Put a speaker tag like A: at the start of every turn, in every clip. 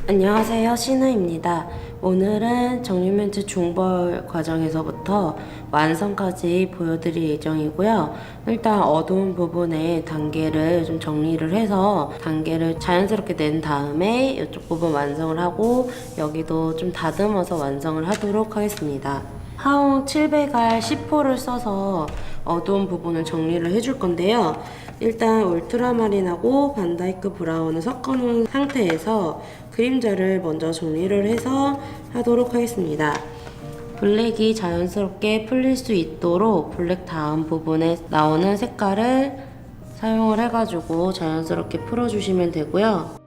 A: 안녕하세요, 신우입니다. 오늘은 정리멘트 중벌 과정에서부터 완성까지 보여드릴 예정이고요. 일단 어두운 부분에 단계를 좀 정리를 해서 단계를 자연스럽게 낸 다음에 이쪽 부분 완성을 하고 여기도 좀 다듬어서 완성을 하도록 하겠습니다. 하옹 700R 10호를 써서 어두운 부분을 정리를 해줄 건데요. 일단 울트라마린하고 반다이크 브라운을 섞어놓은 상태에서 그림자를 먼저 정리를 해서 하도록 하겠습니다. 블랙이 자연스럽게 풀릴 수 있도록 블랙 다음 부분에 나오는 색깔을 사용을 해가지고 자연스럽게 풀어주시면 되고요.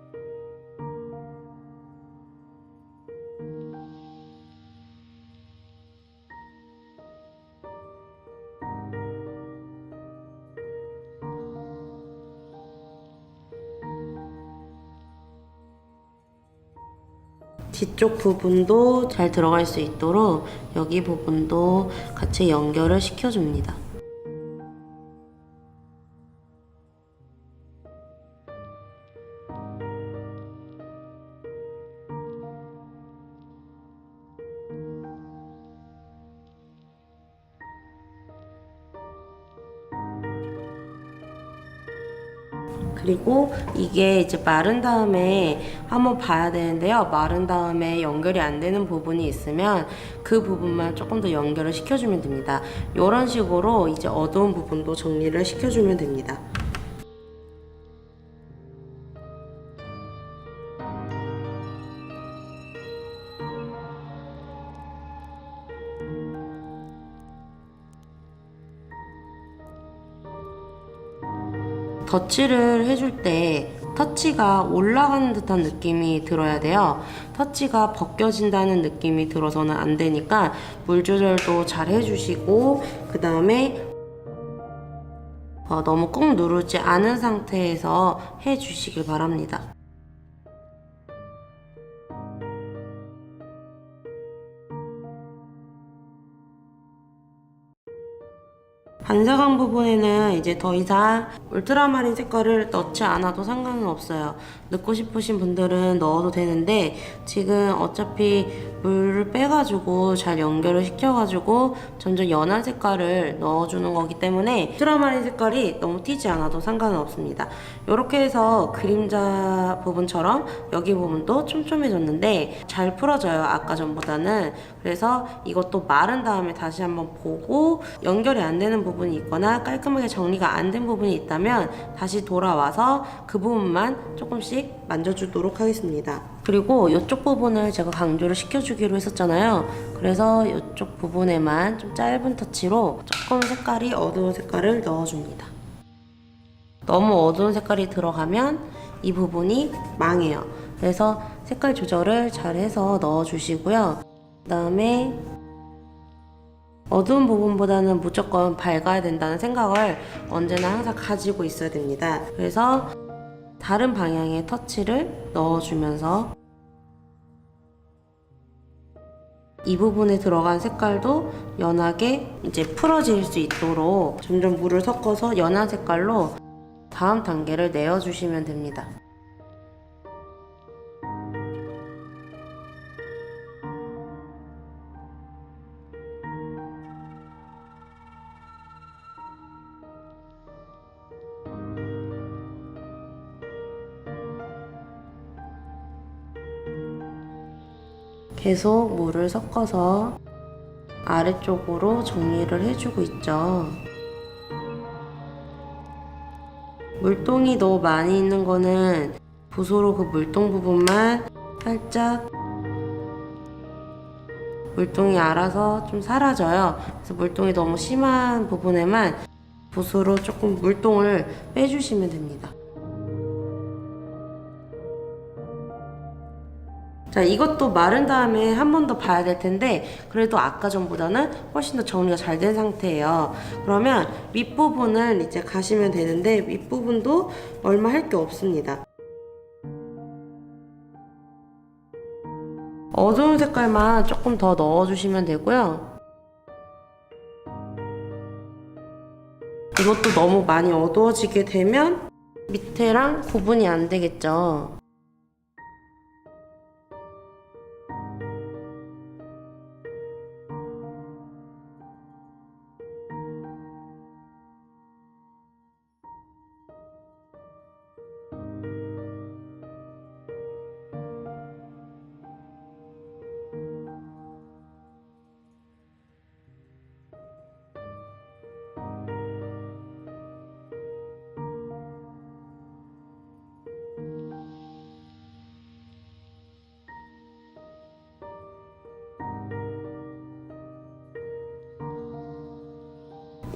A: 뒤쪽 부분도 잘 들어갈 수 있도록 여기 부분도 같이 연결을 시켜줍니다. 그리고 이게 이제 마른 다음에 한번 봐야 되는데요. 마른 다음에 연결이 안 되는 부분이 있으면 그 부분만 조금 더 연결을 시켜주면 됩니다. 이런 식으로 이제 어두운 부분도 정리를 시켜주면 됩니다. 덧칠을 해줄 때 터치가 올라가는 듯한 느낌이 들어야 돼요. 터치가 벗겨진다는 느낌이 들어서는 안 되니까 물 조절도 잘 해주시고 그 다음에 너무 꾹 누르지 않은 상태에서 해주시길 바랍니다. 반사광 부분에는 이제 더 이상 울트라마린 색깔을 넣지 않아도 상관은 없어요. 넣고 싶으신 분들은 넣어도 되는데 지금 어차피 물을 빼가지고 잘 연결을 시켜가지고 점점 연한 색깔을 넣어주는 거기 때문에 울트라마린 색깔이 너무 튀지 않아도 상관은 없습니다. 이렇게 해서 그림자 부분처럼 여기 부분도 촘촘해졌는데 잘 풀어져요. 아까 전보다는. 그래서 이것도 마른 다음에 다시 한번 보고 연결이 안 되는 부분이 있거나 깔끔하게 정리가 안 된 부분이 있다면 다시 돌아와서 그 부분만 조금씩 만져주도록 하겠습니다. 그리고 이쪽 부분을 제가 강조를 시켜주기로 했었잖아요. 그래서 이쪽 부분에만 좀 짧은 터치로 조금 색깔이 어두운 색깔을 넣어줍니다. 너무 어두운 색깔이 들어가면 이 부분이 망해요. 그래서 색깔 조절을 잘 해서 넣어주시고요. 그 다음에 어두운 부분보다는 무조건 밝아야 된다는 생각을 언제나 항상 가지고 있어야 됩니다. 그래서 다른 방향의 터치를 넣어주면서 이 부분에 들어간 색깔도 연하게 이제 풀어질 수 있도록 점점 물을 섞어서 연한 색깔로 다음 단계를 내어주시면 됩니다. 계속 물을 섞어서 아래쪽으로 정리를 해주고 있죠. 물동이 너무 많이 있는 거는 붓으로 그 물동 부분만 살짝 물동이 알아서 좀 사라져요. 그래서 물동이 너무 심한 부분에만 붓으로 조금 물동을 빼주시면 됩니다. 자, 이것도 마른 다음에 한 번 더 봐야 될 텐데 그래도 아까 전보다는 훨씬 더 정리가 잘 된 상태예요. 그러면 윗부분은 이제 가시면 되는데 윗부분도 얼마 할 게 없습니다. 어두운 색깔만 조금 더 넣어주시면 되고요. 이것도 너무 많이 어두워지게 되면 밑에랑 구분이 안 되겠죠.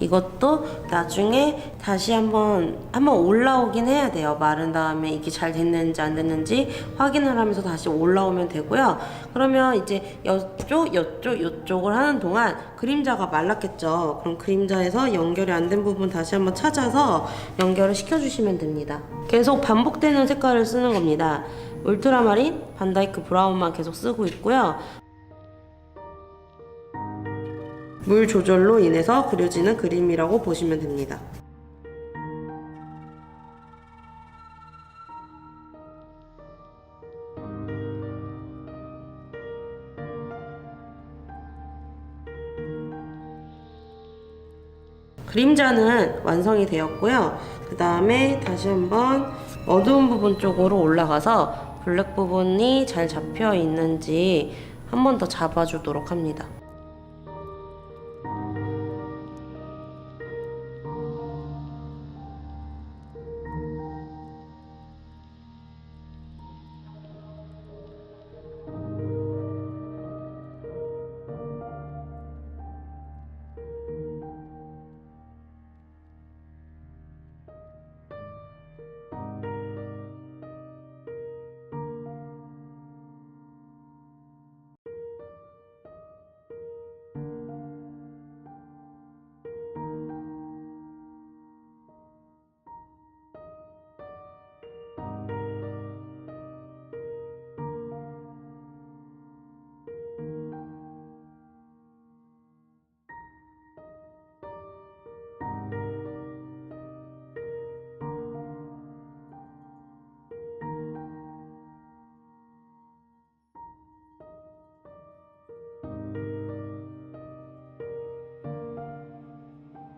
A: 이것도 나중에 다시 한번 올라오긴 해야 돼요. 마른 다음에 이게 잘 됐는지 안 됐는지 확인을 하면서 다시 올라오면 되고요. 그러면 이제 이쪽을 하는 동안 그림자가 말랐겠죠. 그럼 그림자에서 연결이 안 된 부분 다시 한번 찾아서 연결을 시켜주시면 됩니다. 계속 반복되는 색깔을 쓰는 겁니다. 울트라마린, 반다이크 브라운만 계속 쓰고 있고요. 물 조절로 인해서 그려지는 그림이라고 보시면 됩니다. 그림자는 완성이 되었고요. 그 다음에 다시 한번 어두운 부분 쪽으로 올라가서 블랙 부분이 잘 잡혀 있는지 한 번 더 잡아주도록 합니다.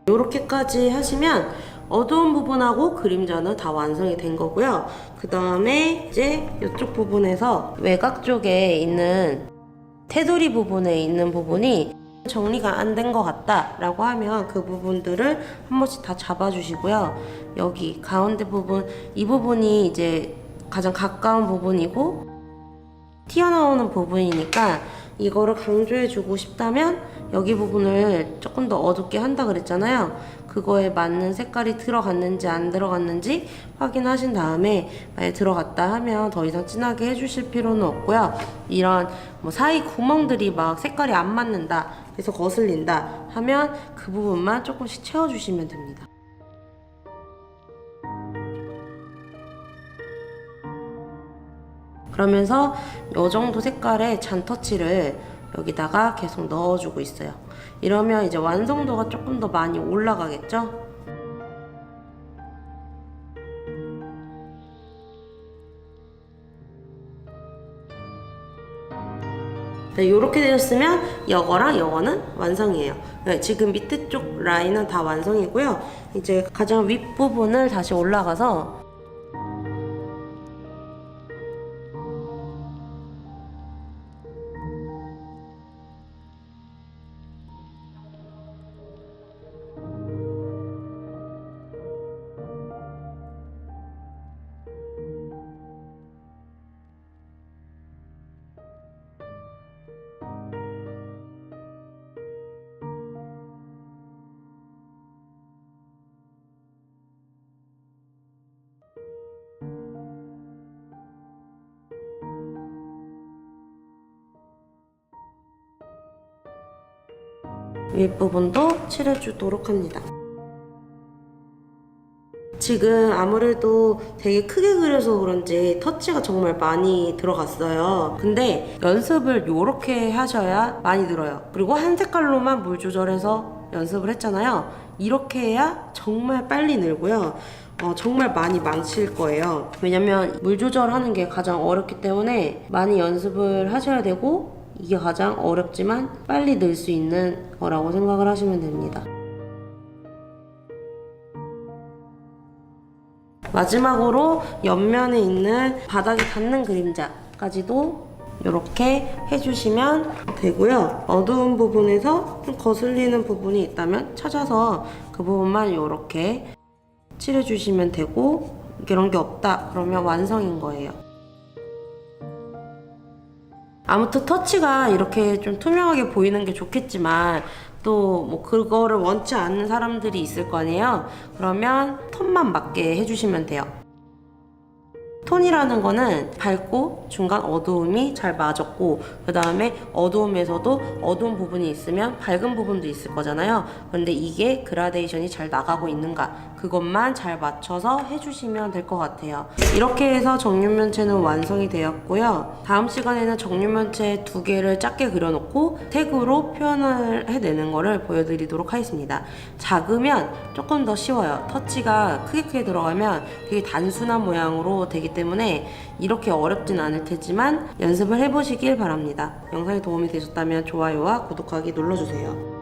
A: 이렇게까지 하시면 어두운 부분하고 그림자는 다 완성이 된 거고요. 그 다음에 이제 이쪽 부분에서 외곽 쪽에 있는 테두리 부분에 있는 부분이 정리가 안 된 것 같다 라고 하면 그 부분들을 한 번씩 다 잡아주시고요. 여기 가운데 부분, 이 부분이 이제 가장 가까운 부분이고 튀어나오는 부분이니까 이거를 강조해주고 싶다면 여기 부분을 조금 더 어둡게 한다 그랬잖아요. 그거에 맞는 색깔이 들어갔는지 안 들어갔는지 확인하신 다음에 만약에 들어갔다 하면 더 이상 진하게 해주실 필요는 없고요. 이런 뭐 사이 구멍들이 막 색깔이 안 맞는다, 그래서 거슬린다 하면 그 부분만 조금씩 채워주시면 됩니다. 그러면서 이 정도 색깔의 잔터치를 여기다가 계속 넣어주고 있어요. 이러면 이제 완성도가 조금 더 많이 올라가겠죠? 네, 이렇게 되셨으면 이거랑 이거는 완성이에요. 네, 지금 밑에 쪽 라인은 다 완성이고요. 이제 가장 윗부분을 다시 올라가서 윗부분도 칠해주도록 합니다. 지금 아무래도 되게 크게 그려서 그런지 터치가 정말 많이 들어갔어요. 근데 연습을 이렇게 하셔야 많이 들어요. 그리고 한 색깔로만 물 조절해서 연습을 했잖아요. 이렇게 해야 정말 빨리 늘고요. 정말 많이 망칠 거예요. 왜냐면 물 조절하는 게 가장 어렵기 때문에 많이 연습을 하셔야 되고, 이게 가장 어렵지만 빨리 늘 수 있는 거라고 생각을 하시면 됩니다. 마지막으로 옆면에 있는 바닥에 닿는 그림자까지도 이렇게 해주시면 되고요. 어두운 부분에서 좀 거슬리는 부분이 있다면 찾아서 그 부분만 이렇게 칠해주시면 되고, 이런 게 없다 그러면 완성인 거예요. 아무튼 터치가 이렇게 좀 투명하게 보이는 게 좋겠지만 또 뭐 그거를 원치 않는 사람들이 있을 거 아니에요. 그러면 톤만 맞게 해주시면 돼요. 톤이라는 거는 밝고 중간 어두움이 잘 맞았고, 그 다음에 어두움에서도 어두운 부분이 있으면 밝은 부분도 있을 거잖아요. 그런데 이게 그라데이션이 잘 나가고 있는가, 그것만 잘 맞춰서 해주시면 될 것 같아요. 이렇게 해서 정육면체는 완성이 되었고요. 다음 시간에는 정육면체 2개를 작게 그려놓고 색으로 표현을 해내는 거를 보여드리도록 하겠습니다. 작으면 조금 더 쉬워요. 터치가 크게 들어가면 되게 단순한 모양으로 되기 때문에 이렇게 어렵진 않을 테지만 연습을 해보시길 바랍니다. 영상이 도움이 되셨다면 좋아요와 구독하기 눌러주세요.